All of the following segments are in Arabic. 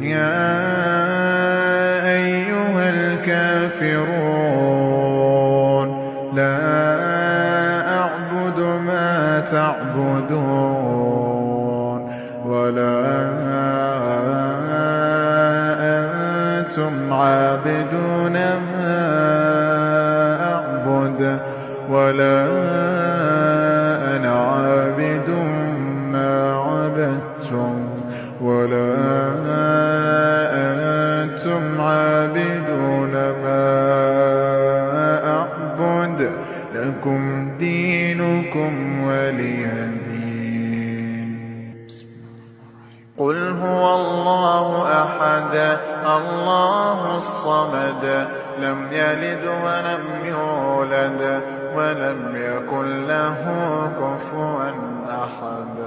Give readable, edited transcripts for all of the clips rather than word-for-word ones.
يا أيها الكافرون لا أعبد ما تعبدون ولا أنتم عابدون ما أعبد ولا أنا عابد ما عبدتم ولا أنتم عابدون ما أعبد لكم دينكم ولي دين. قل هو الله أحد الله الصمد لم يلد ولم يولد ولم يكن له كفوا أحد.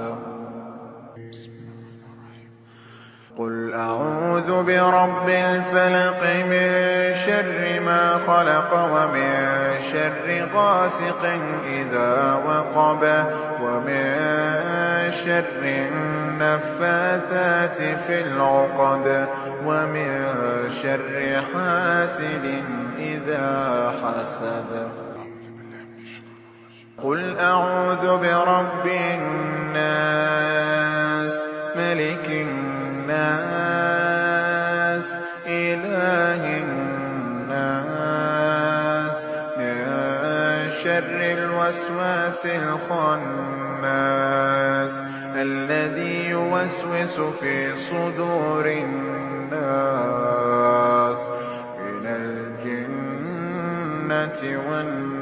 قل أعوذ برب الفلق من شر ما خلق ومن شر غاسق إذا وقب ومن شر النفاثات في العقد ومن شر حاسد إذا حسد. قل أعوذ برب الناس ملك الناس إله الناس من شر الوسواس الخناس الذي يوسوس في صدور الناس من الجنة والناس.